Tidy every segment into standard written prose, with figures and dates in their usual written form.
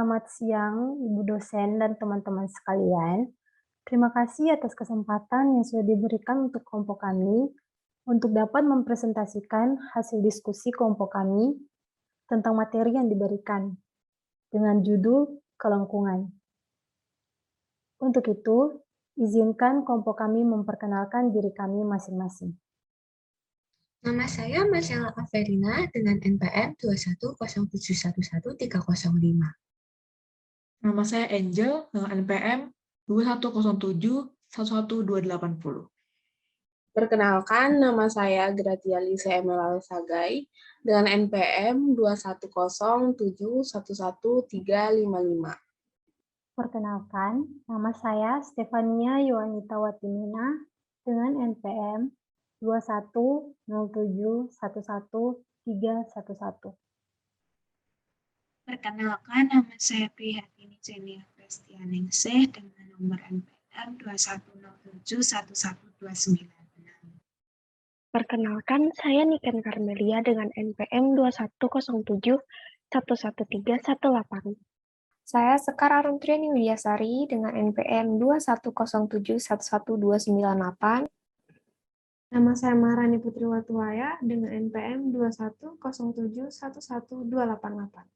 Selamat siang, Ibu dosen dan teman-teman sekalian. Terima kasih atas kesempatan yang sudah diberikan untuk kelompok kami untuk dapat mempresentasikan hasil diskusi kelompok kami tentang materi yang diberikan dengan judul kelengkungan. Untuk itu, izinkan kelompok kami memperkenalkan diri kami masing-masing. Nama saya Marcella Averina dengan NPM 210711305. Nama saya Angel dengan NPM 2107-11280. Perkenalkan, nama saya Gratia Lisa Emerald Sagai dengan NPM 210711355. Perkenalkan, nama saya Stefania Yohanita Watimina dengan NPM 210711311. Perkenalkan, nama saya Prihatini Zenia Prestianingsih dengan nomor NPM 21071129. Perkenalkan, saya Niken Karmelia dengan NPM 2107-11318. Saya Sekar Aruntriani Widyasari dengan NPM 2107-11298. Nama saya Maharani Putri Watuwaya dengan NPM 2107-11288.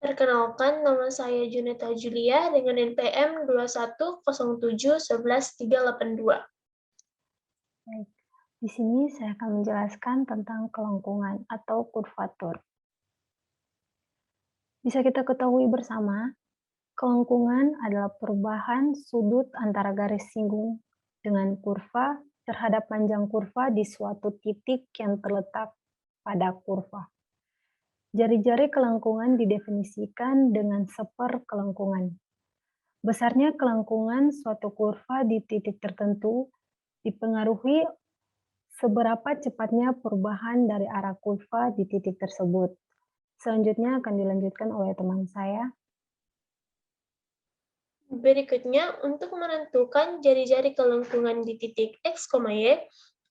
Perkenalkan, nama saya Juneta Julia dengan NPM 2107-11382. Baik, di sini saya akan menjelaskan tentang kelengkungan atau kurvatur. Bisa kita ketahui bersama, kelengkungan adalah perubahan sudut antara garis singgung dengan kurva terhadap panjang kurva di suatu titik yang terletak pada kurva. Jari-jari kelengkungan didefinisikan dengan seperkelengkungan. Besarnya kelengkungan suatu kurva di titik tertentu dipengaruhi seberapa cepatnya perubahan dari arah kurva di titik tersebut. Selanjutnya akan dilanjutkan oleh teman saya. Berikutnya, untuk menentukan jari-jari kelengkungan di titik X, Y,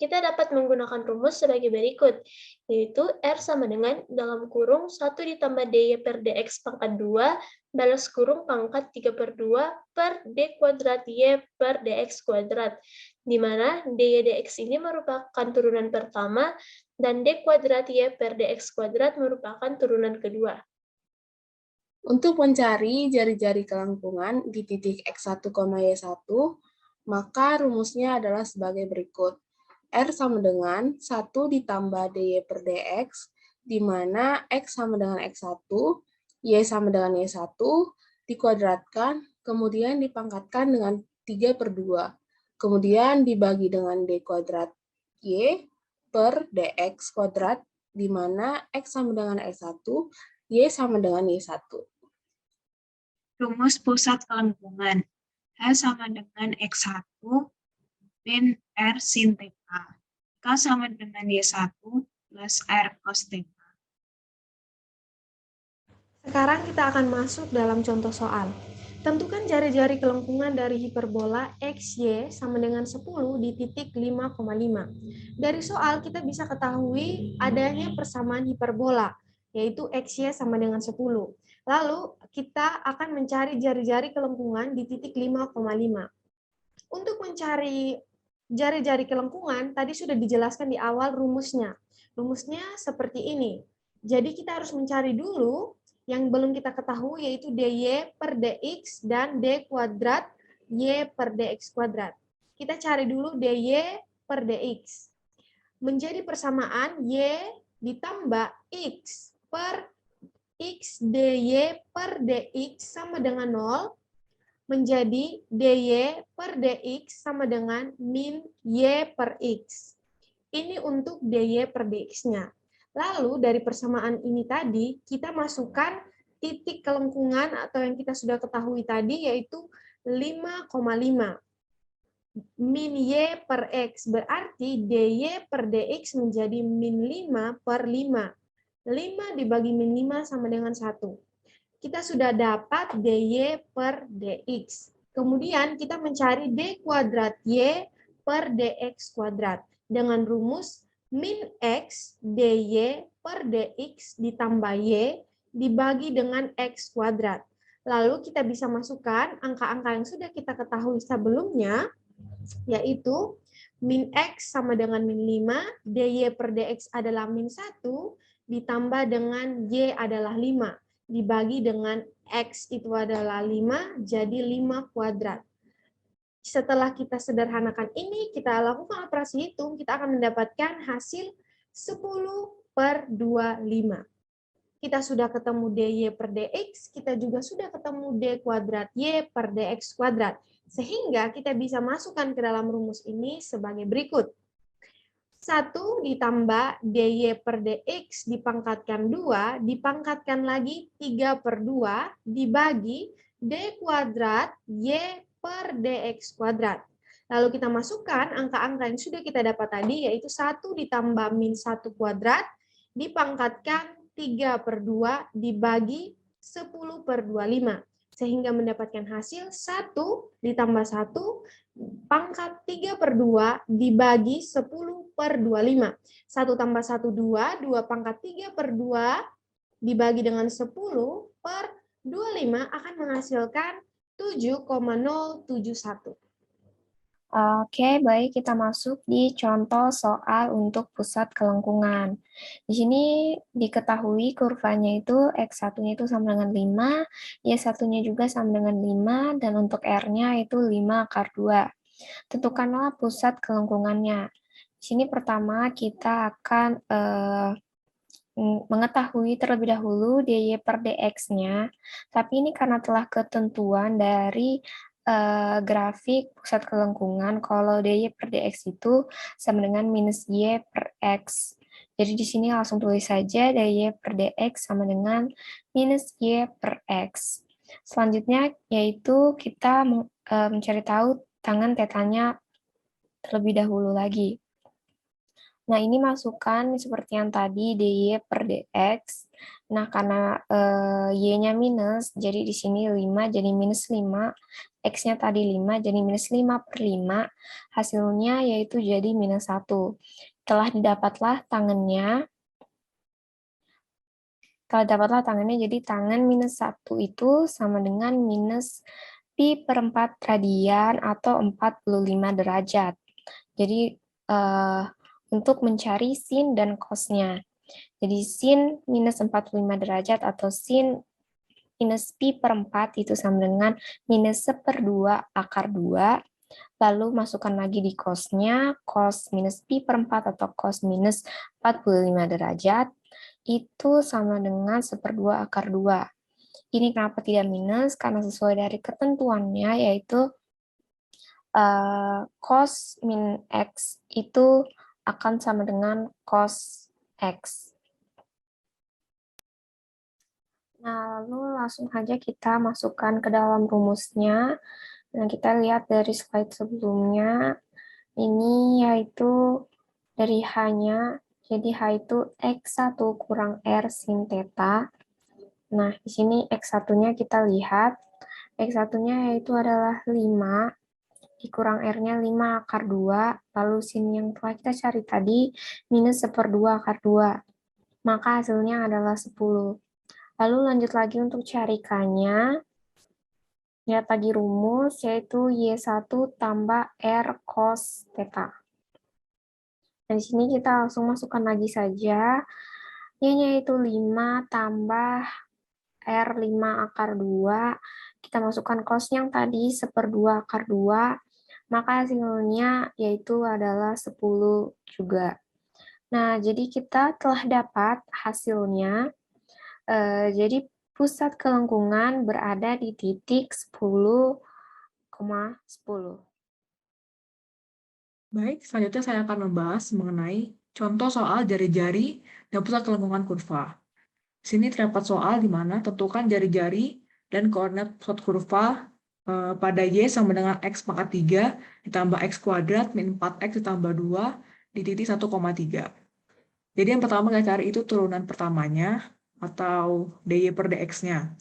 kita dapat menggunakan rumus sebagai berikut, yaitu R sama dengan dalam kurung 1 ditambah DY per DX pangkat 2 balas kurung pangkat 3 per 2 per D kuadrat Y per DX kuadrat, di mana DY DX ini merupakan turunan pertama dan D kuadrat Y per DX kuadrat merupakan turunan kedua. Untuk mencari jari-jari kelengkungan di titik X1, Y1, maka rumusnya adalah sebagai berikut. R sama dengan 1 ditambah DY per DX, di mana X sama dengan X1, Y sama dengan Y1, dikuadratkan, kemudian dipangkatkan dengan 3 per 2, kemudian dibagi dengan D kuadrat Y per DX kuadrat, di mana X sama dengan X1, Y sama dengan Y1. Rumus pusat kelengkungan. H sama dengan X1 min R sin theta. K sama dengan Y1 plus R cos theta. Sekarang kita akan masuk dalam contoh soal. Tentukan jari-jari kelengkungan dari hiperbola XY sama dengan 10 di titik 5,5. Dari soal kita bisa ketahui adanya persamaan hiperbola, yaitu XY sama dengan 10. Lalu kita akan mencari jari-jari kelengkungan di titik 5,5. Untuk mencari jari-jari kelengkungan, tadi sudah dijelaskan di awal rumusnya. Rumusnya seperti ini. Jadi kita harus mencari dulu yang belum kita ketahui, yaitu DY per DX dan D kuadrat Y per DX kuadrat. Kita cari dulu DY per DX. Menjadi persamaan Y ditambah X per X DY per DX sama dengan 0, menjadi DY per DX sama dengan min Y per X. Ini untuk DY per DX-nya. Lalu dari persamaan ini tadi, kita masukkan titik kelengkungan atau yang kita sudah ketahui tadi, yaitu 5,5. Min Y per X, berarti DY per DX menjadi min 5 per 5. 5 dibagi min 5 sama dengan 1. Kita sudah dapat DY per DX. Kemudian kita mencari D kuadrat Y per DX kuadrat dengan rumus min X DY per DX ditambah Y dibagi dengan X kuadrat. Lalu kita bisa masukkan angka-angka yang sudah kita ketahui sebelumnya, yaitu min X sama dengan min 5, dy per dx adalah min 1, ditambah dengan y adalah 5, dibagi dengan X itu adalah 5, jadi 5 kuadrat. Setelah kita sederhanakan ini, kita lakukan operasi hitung, kita akan mendapatkan hasil 10/25. Kita sudah ketemu dy per dx, kita juga sudah ketemu d kuadrat y per dx kuadrat. Sehingga kita bisa masukkan ke dalam rumus ini sebagai berikut. 1 ditambah dy per dx dipangkatkan 2, dipangkatkan lagi 3/2, dibagi d kuadrat y per dx kuadrat. Lalu kita masukkan angka-angka yang sudah kita dapat tadi, yaitu 1 ditambah min 1 kuadrat, dipangkatkan 3/2 dibagi 10/25. Sehingga mendapatkan hasil 1 ditambah 1 pangkat 3/2 dibagi 10/25. 1 tambah 1, 2. 2 pangkat 3/2 dibagi dengan 10/25 akan menghasilkan 7,071. Oke, baik, kita masuk di contoh soal untuk pusat kelengkungan. Di sini diketahui kurvanya itu X1-nya itu sama dengan 5, Y1-nya juga sama dengan 5, dan untuk R-nya itu 5/2. Tentukanlah pusat kelengkungannya. Di sini pertama kita akan mengetahui terlebih dahulu dy per dx-nya, tapi ini karena telah ketentuan dari grafik pusat kelengkungan, kalau dy per dx itu sama dengan minus y per x. Jadi di sini langsung tulis saja dy per dx sama dengan minus y per x. Selanjutnya yaitu kita mencari tahu tangen tetanya terlebih dahulu lagi. Nah, ini masukkan seperti yang tadi, dy per dx. Nah, karena y-nya minus, jadi di sini 5, jadi minus 5. X-nya tadi 5, jadi minus 5/5. Hasilnya yaitu jadi minus 1. Telah dapatlah tangennya, jadi tangen minus 1 itu sama dengan minus pi per 4 radian atau 45 derajat. Jadi, untuk mencari sin dan cos-nya. Jadi sin minus 45 derajat atau sin minus pi per 4 itu sama dengan minus 1/2 akar 2. Lalu masukkan lagi di cos-nya, cos minus pi per 4 atau cos minus 45 derajat, itu sama dengan 1/2 akar 2. Ini kenapa tidak minus? Karena sesuai dari ketentuannya, yaitu cos min X itu akan sama dengan cos X. Nah, lalu langsung saja kita masukkan ke dalam rumusnya. Nah, kita lihat dari slide sebelumnya, ini yaitu dari H-nya, jadi H itu X1 kurang R sin theta. Nah, di sini X1-nya kita lihat, X1-nya yaitu adalah 5, dikurang R-nya 5 akar 2, lalu sin yang telah kita cari tadi minus 1/2 akar 2, maka hasilnya adalah 10. Lalu lanjut lagi untuk cari K-nya, lihat lagi rumus, yaitu Y1 tambah R cos theta. Dan di sini kita langsung masukkan lagi saja, Y-nya itu 5 tambah R 5 akar 2, kita masukkan cos yang tadi 1/2 akar 2, maka hasilnya yaitu adalah 10 juga. Nah, jadi kita telah dapat hasilnya. Jadi pusat kelengkungan berada di titik 10,10. Baik, selanjutnya saya akan membahas mengenai contoh soal jari-jari dan pusat kelengkungan kurva. Di sini terdapat soal di mana tentukan jari-jari dan koordinat pusat kurva pada Y sama dengan X pangkat 3 ditambah X kuadrat min 4X ditambah 2 di titik 1,3. Jadi yang pertama kita cari itu turunan pertamanya atau dy per dx-nya.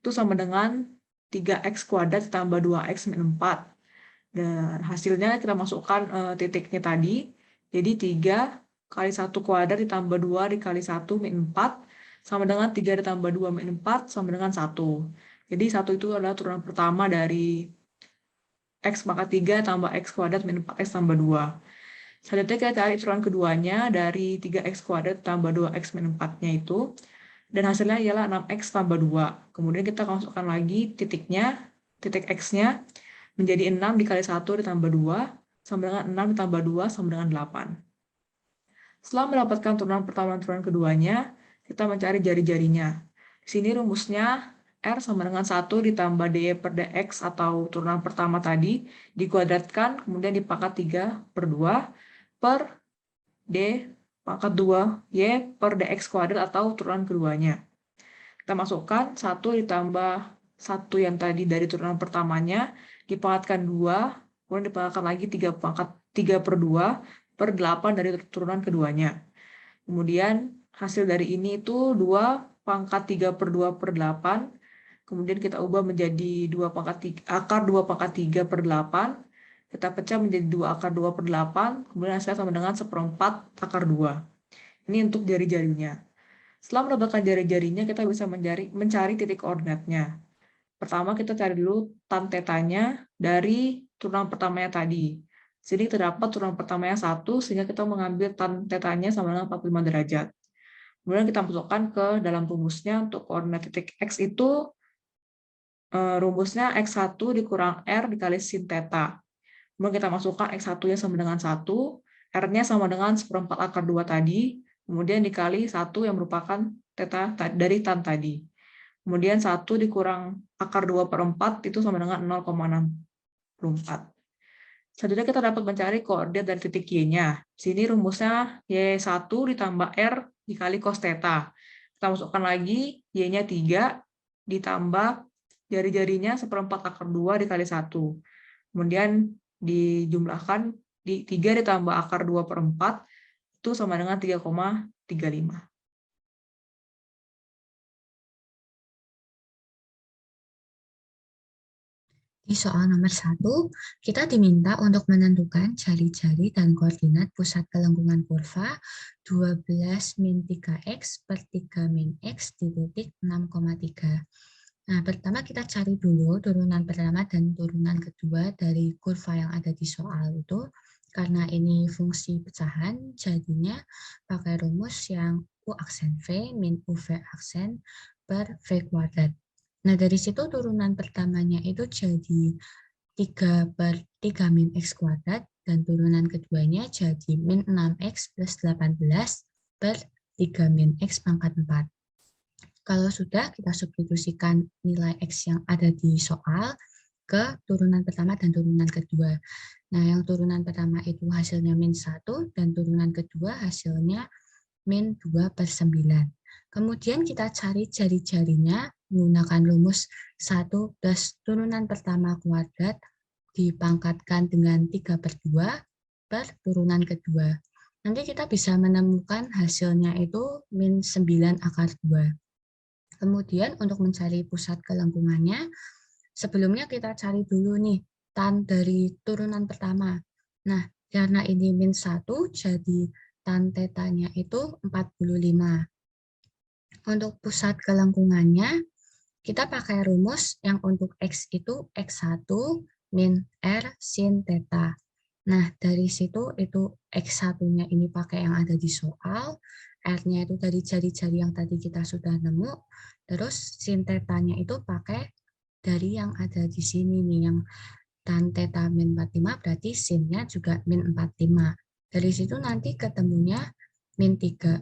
Itu sama dengan 3X kuadrat ditambah 2X min 4. Dan hasilnya kita masukkan titiknya tadi. Jadi 3 kali 1 kuadrat ditambah 2 dikali 1 min 4 sama dengan 3 ditambah 2 min 4 sama dengan 1. Jadi 1 itu adalah turunan pertama dari X pangkat 3 tambah X kuadrat min 4X tambah 2. Selanjutnya kita cari turunan keduanya dari 3X kuadrat tambah 2X min 4-nya itu. Dan hasilnya ialah 6X tambah 2. Kemudian kita masukkan lagi titiknya, titik X-nya menjadi 6 dikali 1 ditambah 2, sama dengan 6 ditambah 2 sama dengan 8. Setelah mendapatkan turunan pertama dan turunan keduanya, kita mencari jari-jarinya. Di sini rumusnya R sama dengan 1 ditambah dy per dx atau turunan pertama tadi, dikuadratkan, kemudian dipangkat 3 per 2 per d pangkat 2 y per dx kuadrat atau turunan keduanya. Kita masukkan 1 ditambah 1 yang tadi dari turunan pertamanya, dipangkatkan 2, kemudian dipangkatkan lagi 3 pangkat 3 per 2 per 8 dari turunan keduanya. Kemudian hasil dari ini itu 2 pangkat 3 per 2 per 8, kemudian kita ubah menjadi 2 pangkat 3, akar 2 pangkat 3 per 8, kita pecah menjadi 2 akar 2 per 8, kemudian hasilnya sama dengan 1/4 akar 2. Ini untuk jari-jarinya. Setelah mendapatkan jari-jarinya, kita bisa mencari titik koordinatnya. Pertama, kita cari dulu tan tetanya dari turunan pertamanya tadi. Sini terdapat turunan pertamanya 1, sehingga kita mengambil tan tetanya sama dengan 45 derajat. Kemudian kita masukkan ke dalam rumusnya untuk koordinat titik X itu, rumusnya X1 dikurang R dikali sin theta. Kemudian kita masukkan X1-nya sama dengan 1, R-nya sama dengan 1/4 akar 2 tadi, kemudian dikali 1 yang merupakan theta dari tan tadi. Kemudian 1 dikurang akar 2 per 4 itu sama dengan 0,64. Selanjutnya kita dapat mencari koordinat dari titik Y-nya. Sini rumusnya Y1 ditambah R dikali cos theta. Kita masukkan lagi Y-nya 3 ditambah jari-jarinya 1/4 akar 2 dikali 1. Kemudian dijumlahkan, 3 ditambah akar 2 per 4 itu sama dengan 3,35. Di soal nomor 1, kita diminta untuk menentukan jari-jari dan koordinat pusat kelengkungan kurva 12 min 3x per 3 min x di titik 6,3. Nah, pertama kita cari dulu turunan pertama dan turunan kedua dari kurva yang ada di soal itu. Karena ini fungsi pecahan, jadinya pakai rumus yang U aksen V min UV aksen per V kuadrat. Nah, dari situ turunan pertamanya itu jadi 3 per 3 min X kuadrat, dan turunan keduanya jadi min 6X plus 18 per 3 min X pangkat 4. Kalau sudah, kita substitusikan nilai X yang ada di soal ke turunan pertama dan turunan kedua. Nah, yang turunan pertama itu hasilnya min 1, dan turunan kedua hasilnya min 2 per 9. Kemudian kita cari jari-jarinya menggunakan rumus 1 plus turunan pertama kuadrat dipangkatkan dengan 3 per 2 per turunan kedua. Nanti kita bisa menemukan hasilnya itu min 9 akar 2. Kemudian untuk mencari pusat kelengkungannya, sebelumnya kita cari dulu nih tan dari turunan pertama. Nah, karena ini min 1, jadi tan tetanya itu 45. Untuk pusat kelengkungannya, kita pakai rumus yang untuk X itu X1 min R sin theta. Nah, dari situ itu X1-nya ini pakai yang ada di soal, R-nya itu dari jari-jari yang tadi kita sudah nemu, terus sin theta-nya itu pakai dari yang ada di sini nih, yang tan theta min 45, berarti sin-nya juga min 45. Dari situ nanti ketemunya min 3.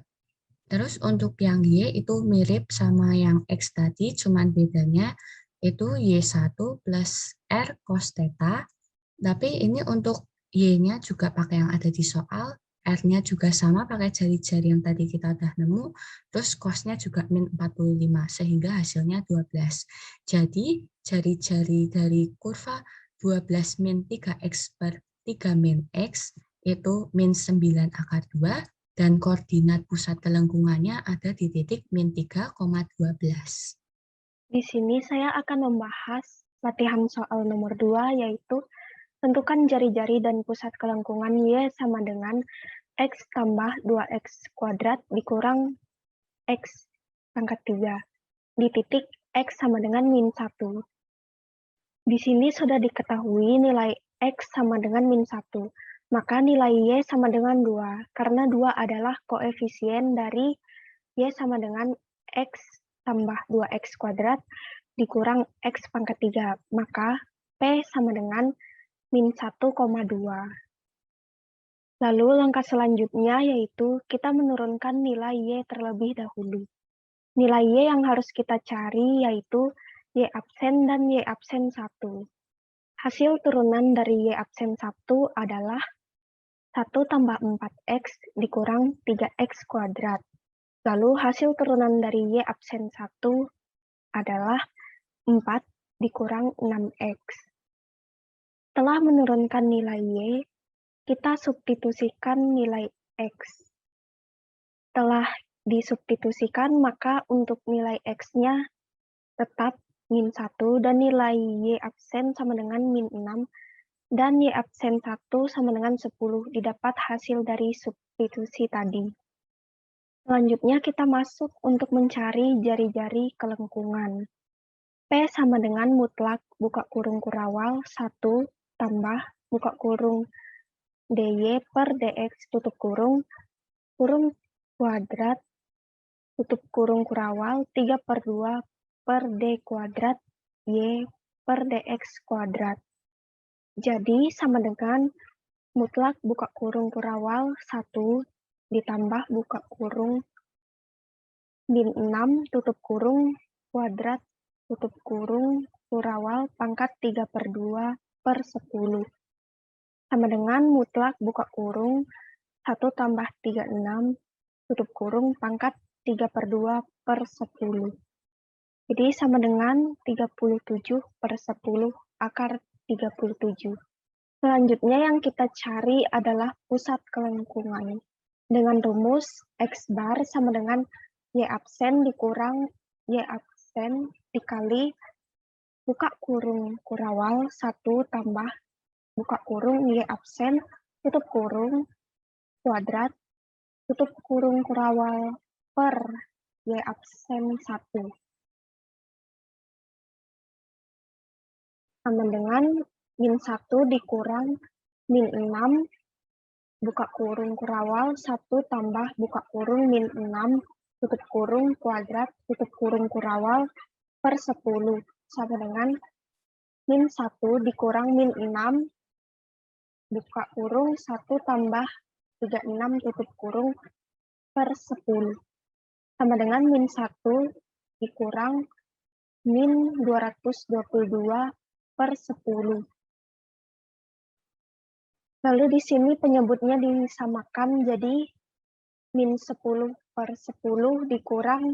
Terus untuk yang Y itu mirip sama yang X tadi, cuman bedanya itu Y1 plus R cos theta, tapi ini untuk Y-nya juga pakai yang ada di soal, R-nya juga sama pakai jari-jari yang tadi kita udah nemu, terus cos-nya juga min 45, sehingga hasilnya 12. Jadi jari-jari dari kurva 12 min 3x per 3 min x itu min 9 akar 2, dan koordinat pusat kelengkungannya ada di titik min 3,12. Di sini saya akan membahas latihan soal nomor 2, yaitu tentukan jari-jari dan pusat kelengkungan Y sama dengan X tambah 2X kuadrat dikurang X pangkat 3 di titik X sama dengan min 1. Di sini sudah diketahui nilai X sama dengan min 1, maka nilai Y sama dengan 2, karena 2 adalah koefisien dari Y sama dengan X tambah 2X kuadrat dikurang X pangkat 3, maka P sama dengan min 1,2. Lalu langkah selanjutnya yaitu kita menurunkan nilai Y terlebih dahulu. Nilai Y yang harus kita cari yaitu Y absen dan Y absen 1. Hasil turunan dari Y absen 1 adalah 1 tambah 4X dikurang 3X kuadrat. Lalu hasil turunan dari Y absen 1 adalah 4 dikurang 6X. Setelah menurunkan nilai Y, kita substitusikan nilai X. Setelah disubstitusikan, maka untuk nilai X-nya tetap min 1 dan nilai Y absen sama dengan min 6 dan Y absen 1 sama dengan 10 didapat hasil dari substitusi tadi. Selanjutnya kita masuk untuk mencari jari-jari kelengkungan. P sama dengan mutlak buka kurung kurawal 1 tambah buka kurung dy per dx tutup kurung kuadrat tutup kurung kurawal 3/2 per d kuadrat y per dx kuadrat. Jadi sama dengan mutlak buka kurung kurawal 1 ditambah buka kurung min 6 tutup kurung kuadrat tutup kurung kurawal pangkat 3/2 per 10. Sama dengan mutlak buka kurung 1 tambah 36 tutup kurung pangkat 3/2 per 10. Jadi sama dengan 37/10 akar 37. Selanjutnya yang kita cari adalah pusat kelengkungan. Dengan rumus X bar sama dengan Y absen dikurang Y absen dikali buka kurung kurawal 1 tambah buka kurung Y absen tutup kurung kuadrat tutup kurung kurawal per Y absen 1 sama dengan min 1 dikurang min 6 buka kurung kurawal 1 tambah buka kurung min 6 tutup kurung kuadrat tutup kurung kurawal per 10 sama dengan min 1 dikurang min 6 buka kurung 1 tambah 36 tutup kurung per 10 sama dengan min 1 dikurang min 222 per 10. Lalu di sini penyebutnya disamakan jadi min 10 per 10 dikurang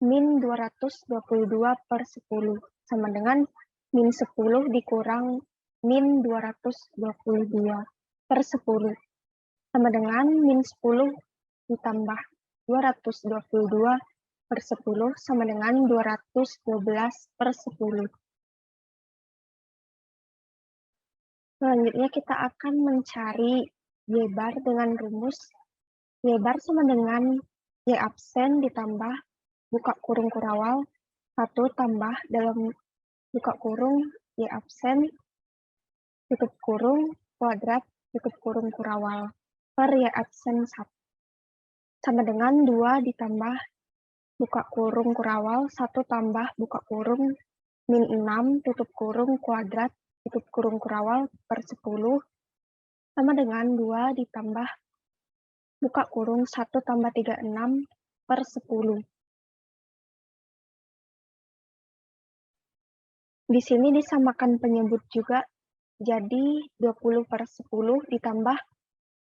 min 222 per 10 sama dengan min 10 dikurang min 222 per 10 sama dengan min 10 ditambah 222 per 10 sama dengan 212 per 10. Selanjutnya kita akan mencari Y bar dengan rumus Y bar sama dengan Y absen ditambah buka kurung kurawal 1 tambah dalam buka kurung Y absen tutup kurung kuadrat tutup kurung kurawal per Y absen 1 sama dengan 2 ditambah buka kurung kurawal 1 tambah buka kurung min 6 tutup kurung kuadrat tutup kurung kurawal per 10 sama dengan 2 ditambah buka kurung 1 tambah 36 per 10. Di sini disamakan penyebut juga, jadi 20 per 10 ditambah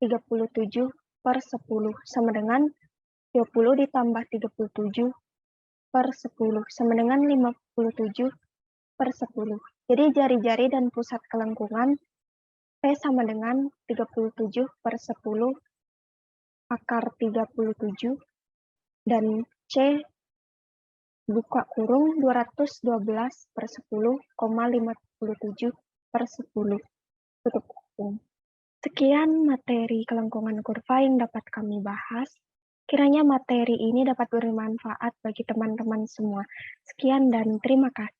37 per 10 sama dengan 20 ditambah 37 per 10 sama dengan 57 per 10. Jadi jari-jari dan pusat kelengkungan P sama dengan 37 per 10 akar 37 dan C buka kurung 212 per 10,57 per 10 tutup kurung. Sekian materi kelengkungan kurva yang dapat kami bahas. Kiranya materi ini dapat bermanfaat bagi teman-teman semua. Sekian dan terima kasih.